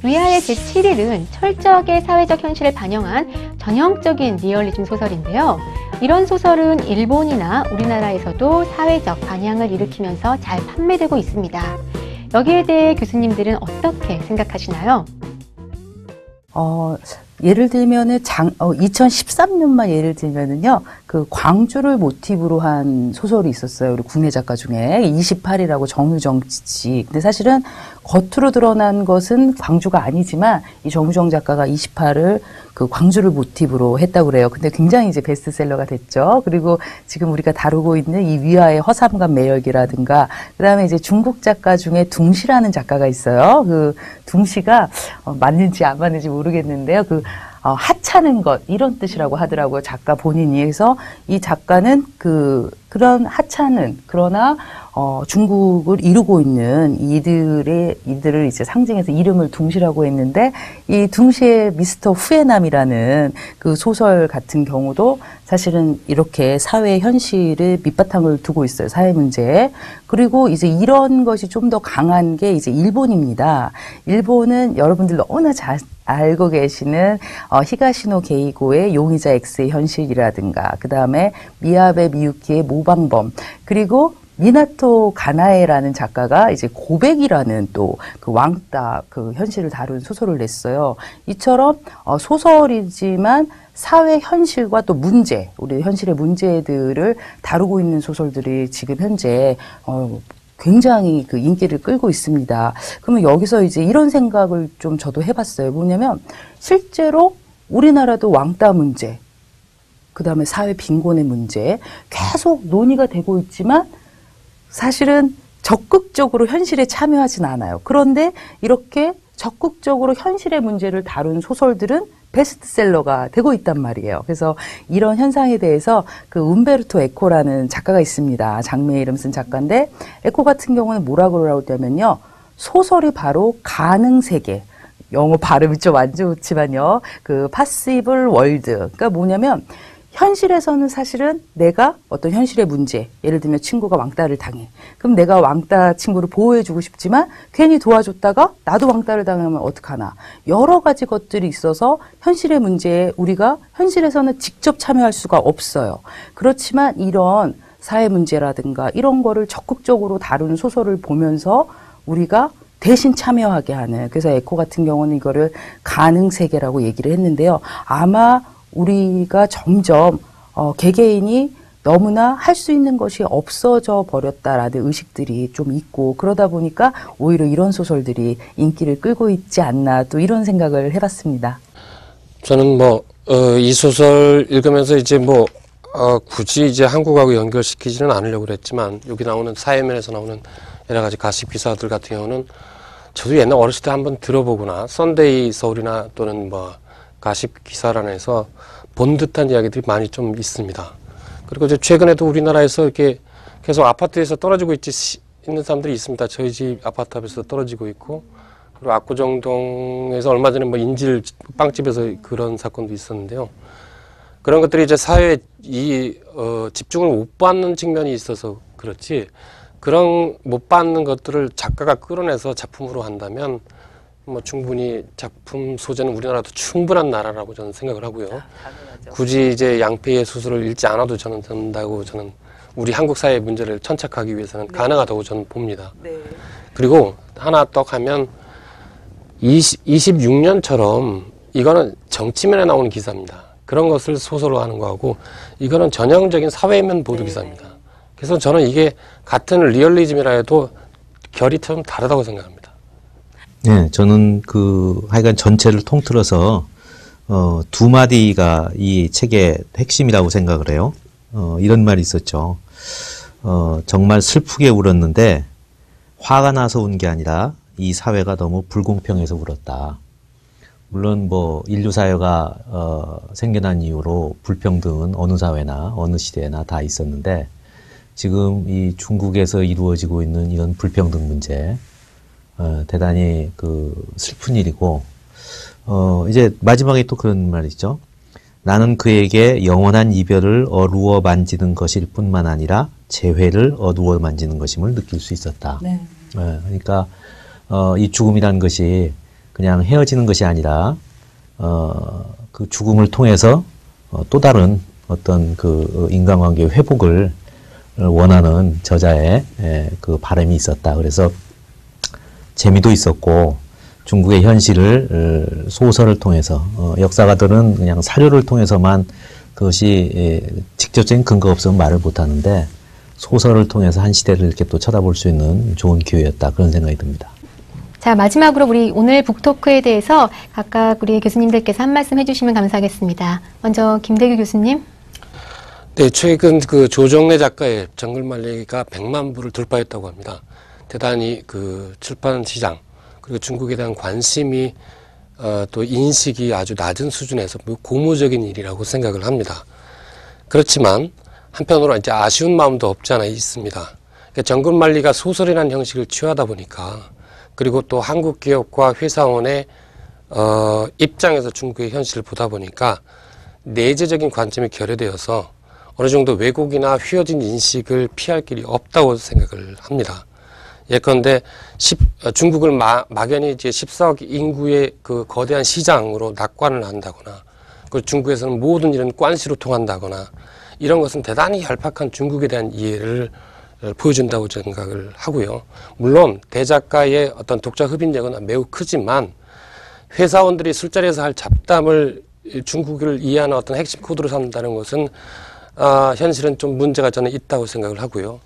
위하의 제7일은 철저하게 사회적 현실을 반영한 전형적인 리얼리즘 소설인데요. 이런 소설은 일본이나 우리나라에서도 사회적 반향을 일으키면서 잘 판매되고 있습니다. 여기에 대해 교수님들은 어떻게 생각하시나요? 예를 들면은 2013년만 예를 들면은요, 그 광주를 모티브로 한 소설이 있었어요. 우리 국내 작가 중에 28이라고 정유정 씨. 근데 사실은 겉으로 드러난 것은 광주가 아니지만 이 정유정 작가가 28을 그 광주를 모티브로 했다고 그래요. 근데 굉장히 이제 베스트셀러가 됐죠. 그리고 지금 우리가 다루고 있는 이 위화의 허삼감 매열기라든가, 그다음에 이제 중국 작가 중에 둥시라는 작가가 있어요. 그 둥시가 맞는지 안 맞는지 모르겠는데요. 그 하찮은 것 이런 뜻이라고 하더라고요. 작가 본인이. 그래서 이 작가는 그런 하찮은, 그러나 중국을 이루고 있는 이들을 이제 상징해서 이름을 둥시라고 했는데, 이 둥시의 미스터 후에남이라는 그 소설 같은 경우도 사실은 이렇게 사회 현실의 밑바탕을 두고 있어요. 사회 문제에. 그리고 이제 이런 것이 좀 더 강한 게 이제 일본입니다. 일본은 여러분들 너무나 잘 알고 계시는 히가시노 게이고의 용의자 X의 현실이라든가, 그 다음에 미야베 미유키의 모방범, 그리고 미나토 가나에라는 작가가 이제 고백이라는 또 그 왕따 그 현실을 다룬 소설을 냈어요. 이처럼 소설이지만 사회 현실과 또 문제, 우리 현실의 문제들을 다루고 있는 소설들이 지금 현재 굉장히 그 인기를 끌고 있습니다. 그러면 여기서 이제 이런 생각을 좀 저도 해봤어요. 뭐냐면 실제로 우리나라도 왕따 문제, 그 다음에 사회 빈곤의 문제 계속 논의가 되고 있지만 사실은 적극적으로 현실에 참여하진 않아요. 그런데 이렇게 적극적으로 현실의 문제를 다룬 소설들은 베스트셀러가 되고 있단 말이에요. 그래서 이런 현상에 대해서 그 움베르토 에코라는 작가가 있습니다. 장미의 이름 쓴 작가인데, 에코 같은 경우는 뭐라고 그러냐면요, 소설이 바로 가능 세계. 영어 발음이 좀 안 좋지만요, 그 파시블 월드. 그러니까 뭐냐면 현실에서는 사실은 내가 어떤 현실의 문제, 예를 들면 친구가 왕따를 당해. 그럼 내가 왕따 친구를 보호해주고 싶지만 괜히 도와줬다가 나도 왕따를 당하면 어떡하나. 여러 가지 것들이 있어서 현실의 문제에 우리가 현실에서는 직접 참여할 수가 없어요. 그렇지만 이런 사회 문제라든가 이런 거를 적극적으로 다루는 소설을 보면서 우리가 대신 참여하게 하는, 그래서 에코 같은 경우는 이거를 가능세계라고 얘기를 했는데요. 아마 우리가 점점 개개인이 너무나 할 수 있는 것이 없어져 버렸다라는 의식들이 좀 있고, 그러다 보니까 오히려 이런 소설들이 인기를 끌고 있지 않나, 또 이런 생각을 해봤습니다. 저는 이 소설 읽으면서 이제 굳이 이제 한국하고 연결시키지는 않으려고 그랬지만, 여기 나오는 사회면에서 나오는 여러 가지 가십 기사들 같은 경우는 저도 옛날 어렸을 때 한번 들어보거나 썬데이 서울이나 또는 가십 기사란에서 본 듯한 이야기들이 많이 좀 있습니다. 그리고 이제 최근에도 우리나라에서 이렇게 계속 아파트에서 떨어지고 있는 사람들이 있습니다. 저희 집 아파트 앞에서 떨어지고 있고, 그리고 압구정동에서 얼마 전에 인질 빵집에서 그런 사건도 있었는데요. 그런 것들이 이제 사회에 집중을 못 받는 측면이 있어서 그렇지, 그런 못 받는 것들을 작가가 끌어내서 작품으로 한다면 충분히 작품 소재는 우리나라도 충분한 나라라고 저는 생각을 하고요. 굳이 이제 양피의 소설을 읽지 않아도 저는 된다고, 저는 우리 한국 사회의 문제를 천착하기 위해서는 가능하다고 저는 봅니다. 그리고 하나 떡 하면 26년처럼 이거는 정치면에 나오는 기사입니다. 그런 것을 소설로 하는 거하고 이거는 전형적인 사회면 보도 기사입니다. 그래서 저는 이게 같은 리얼리즘이라 해도 결이 좀 다르다고 생각합니다. 네, 저는 하여간 전체를 통틀어서, 두 마디가 이 책의 핵심이라고 생각을 해요. 이런 말이 있었죠. 정말 슬프게 울었는데, 화가 나서 운 게 아니라, 이 사회가 너무 불공평해서 울었다. 물론 인류 사회가 생겨난 이후로 불평등은 어느 사회나 어느 시대나 다 있었는데 지금 이 중국에서 이루어지고 있는 이런 불평등 문제 대단히 슬픈 일이고 이제 마지막에 또 그런 말이 있죠. 나는 그에게 영원한 이별을 어루어 만지는 것일 뿐만 아니라 재회를 어두워 만지는 것임을 느낄 수 있었다. 네. 그러니까 이 죽음이라는 것이 그냥 헤어지는 것이 아니라 그 죽음을 통해서 또 다른 어떤 인간관계 회복을 원하는 저자의 그 바람이 있었다. 그래서 재미도 있었고 중국의 현실을 소설을 통해서 역사가들은 그냥 사료를 통해서만 그것이 직접적인 근거 없으면 말을 못하는데 소설을 통해서 한 시대를 이렇게 또 쳐다볼 수 있는 좋은 기회였다. 그런 생각이 듭니다. 자, 마지막으로 우리 오늘 북토크에 대해서 각각 우리 교수님들께서 한 말씀 해주시면 감사하겠습니다. 먼저 김대규 교수님. 네, 최근 조정래 작가의 정글말리가 100만 부를 돌파했다고 합니다. 대단히 출판 시장 그리고 중국에 대한 관심이 또 인식이 아주 낮은 수준에서 고무적인 일이라고 생각을 합니다. 그렇지만 한편으로 이제 아쉬운 마음도 없지 않아 있습니다. 그러니까 정글말리가 소설이라는 형식을 취하다 보니까 그리고 또 한국 기업과 회사원의 입장에서 중국의 현실을 보다 보니까 내재적인 관점이 결여되어서 어느 정도 왜곡이나 휘어진 인식을 피할 길이 없다고 생각을 합니다. 예컨대 중국을 막연히 이제 14억 인구의 거대한 시장으로 낙관을 한다거나 그리고 중국에서는 모든 일은 관시로 통한다거나 이런 것은 대단히 얄팍한 중국에 대한 이해를 보여준다고 생각을 하고요. 물론 대작가의 어떤 독자 흡인력은 매우 크지만 회사원들이 술자리에서 할 잡담을 중국을 이해하는 어떤 핵심 코드로 삼는다는 것은 현실은 좀 문제가 저는 있다고 생각을 하고요.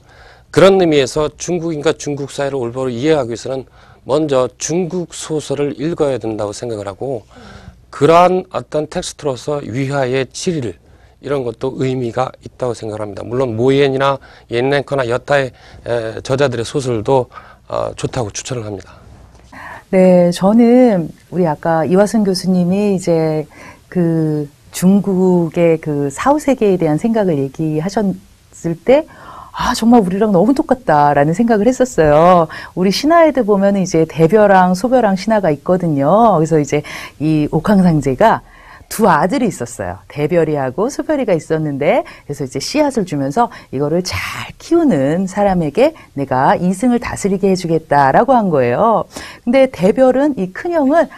그런 의미에서 중국인과 중국 사회를 올바로 이해하기 위해서는 먼저 중국 소설을 읽어야 된다고 생각을 하고 그러한 어떤 텍스트로서 위화의 질을 이런 것도 의미가 있다고 생각합니다. 물론 모이엔이나 옌랭커나 여타의 저자들의 소설도 좋다고 추천을 합니다. 네, 저는 우리 아까 이화순 교수님이 이제 중국의 사후세계에 대한 생각을 얘기하셨을 때 정말 우리랑 너무 똑같다라는 생각을 했었어요. 우리 신화에도 보면 이제 대벼랑 소벼랑 신화가 있거든요. 그래서 이제 이 옥황상제가 두 아들이 있었어요. 대별이하고 소별이가 있었는데 그래서 이제 씨앗을 주면서 이거를 잘 키우는 사람에게 내가 이승을 다스리게 해주겠다라고 한 거예요. 근데 대별은 이 큰형은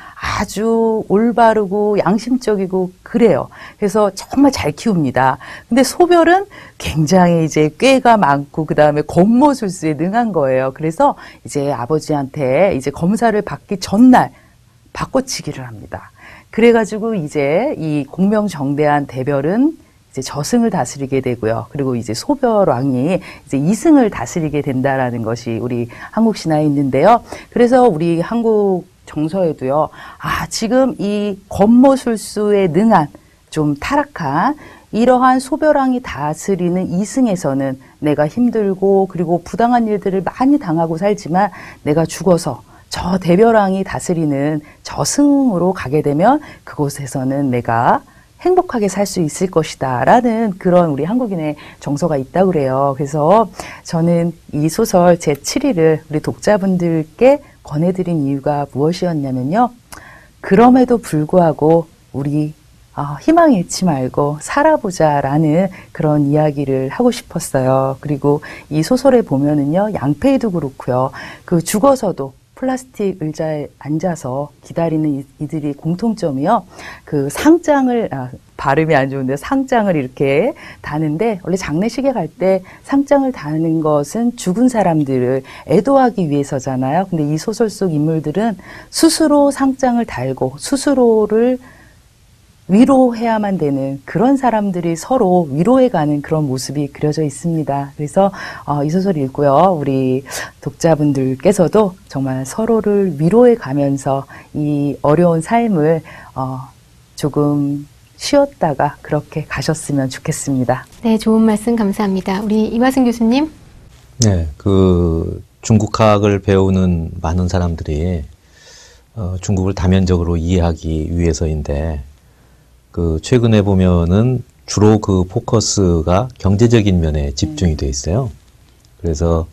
아주 올바르고 양심적이고 그래요. 그래서 정말 잘 키웁니다. 근데 소별은 굉장히 이제 꾀가 많고 그 다음에 권모술수에 능한 거예요. 그래서 이제 아버지한테 이제 검사를 받기 전날 바꿔치기를 합니다. 그래가지고 이제 이 공명정대한 대별은 이제 저승을 다스리게 되고요. 그리고 이제 소별왕이 이제 이승을 다스리게 된다라는 것이 우리 한국 신화에 있는데요. 그래서 우리 한국 정서에도요. 지금 이 권모술수에 능한 좀 타락한 이러한 소별왕이 다스리는 이승에서는 내가 힘들고 그리고 부당한 일들을 많이 당하고 살지만 내가 죽어서 저 대별왕이 다스리는 저승으로 가게 되면 그곳에서는 내가 행복하게 살 수 있을 것이다 라는 그런 우리 한국인의 정서가 있다고 그래요. 그래서 저는 이 소설 제7위를 우리 독자분들께 권해드린 이유가 무엇이었냐면요. 그럼에도 불구하고 우리 희망 잃지 말고 살아보자라는 그런 이야기를 하고 싶었어요. 그리고 이 소설에 보면은요. 양페이도 그렇고요. 죽어서도 플라스틱 의자에 앉아서 기다리는 이들이 공통점이요. 상장을, 발음이 안 좋은데 상장을 이렇게 다는데, 원래 장례식에 갈 때 상장을 다는 것은 죽은 사람들을 애도하기 위해서잖아요. 근데 이 소설 속 인물들은 스스로 상장을 달고 스스로를 위로해야만 되는 그런 사람들이 서로 위로해가는 그런 모습이 그려져 있습니다. 그래서 이 소설을 읽고요, 우리 독자분들께서도 정말 서로를 위로해가면서 이 어려운 삶을 조금 쉬었다가 그렇게 가셨으면 좋겠습니다. 네, 좋은 말씀 감사합니다. 우리 이화승 교수님. 네, 그 중국학을 배우는 많은 사람들이 중국을 다면적으로 이해하기 위해서인데, 그 최근에 보면은 주로 그 포커스가 경제적인 면에 집중이 돼 있어요. 그래서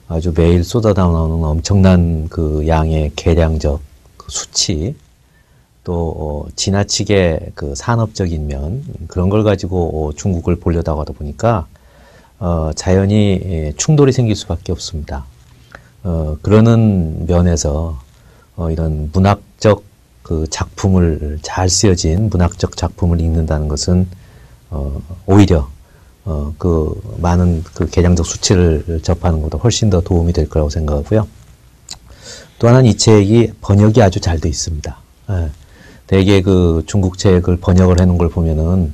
아주 매일 쏟아나오는 엄청난 그 양의 계량적 그 수치, 또 지나치게 그 산업적인 면, 그런 걸 가지고 중국을 보려다가 하다 보니까 자연히 충돌이 생길 수밖에 없습니다. 그러는 면에서 이런 문학적 그 작품을, 잘 쓰여진 문학적 작품을 읽는다는 것은 오히려 그 많은 그 개량적 수치를 접하는 것보다 훨씬 더 도움이 될 거라고 생각하고요. 또 하나는 이 책이 번역이 아주 잘 돼 있습니다. 대개 그 중국 책을 번역을 해놓은 걸 보면은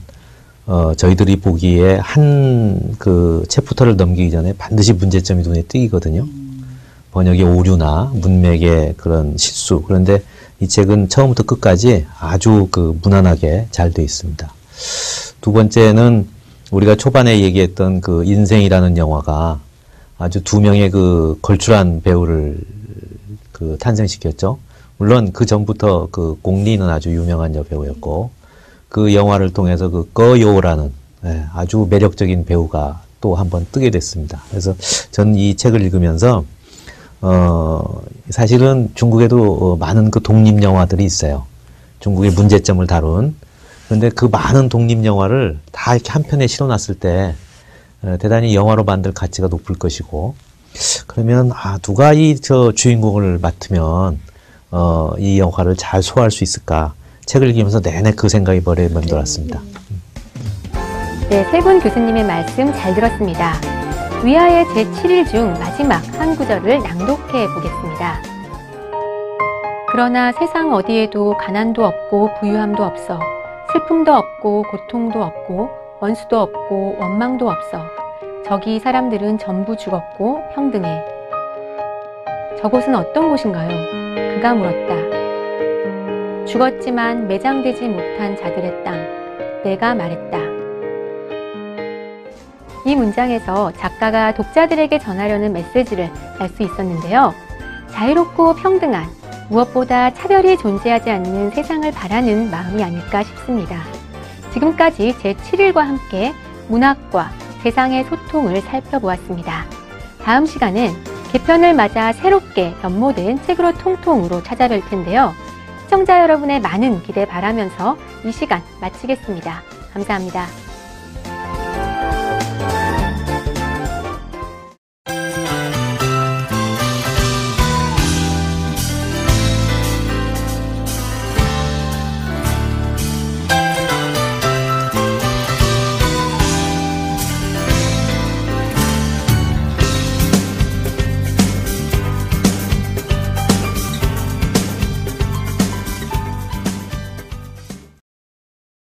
저희들이 보기에 한 그 챕터를 넘기기 전에 반드시 문제점이 눈에 띄거든요. 번역의 오류나 문맥의 그런 실수. 그런데 이 책은 처음부터 끝까지 아주 그 무난하게 잘 돼 있습니다. 두 번째는 우리가 초반에 얘기했던 그 인생이라는 영화가 아주 두 명의 그 걸출한 배우를 그 탄생시켰죠. 물론 그 전부터 그 공리는 아주 유명한 여배우였고, 그 영화를 통해서 그 거요라는 아주 매력적인 배우가 또 한번 뜨게 됐습니다. 그래서 전 이 책을 읽으면서 사실은 중국에도 많은 그 독립 영화들이 있어요. 중국의 문제점을 다룬. 그런데 그 많은 독립 영화를 다 이렇게 한 편에 실어놨을 때 대단히 영화로 만들 가치가 높을 것이고, 그러면 누가 이 주인공을 맡으면 이 영화를 잘 소화할 수 있을까? 책을 읽으면서 내내 그 생각이 머리에 맴돌았습니다. 네, 세 분 교수님의 말씀 잘 들었습니다. 위하의 제7일 중 마지막 한 구절을 낭독해 보겠습니다. 그러나 세상 어디에도 가난도 없고 부유함도 없어, 슬픔도 없고 고통도 없고 원수도 없고 원망도 없어. 저기 사람들은 전부 죽었고 평등해. 저곳은 어떤 곳인가요? 그가 물었다. 죽었지만 매장되지 못한 자들의 땅. 내가 말했다. 이 문장에서 작가가 독자들에게 전하려는 메시지를 알 수 있었는데요. 자유롭고 평등한, 무엇보다 차별이 존재하지 않는 세상을 바라는 마음이 아닐까 싶습니다. 지금까지 제7일과 함께 문학과 세상의 소통을 살펴보았습니다. 다음 시간은 개편을 맞아 새롭게 연모된 책으로 통통으로 찾아뵐 텐데요. 시청자 여러분의 많은 기대 바라면서 이 시간 마치겠습니다. 감사합니다.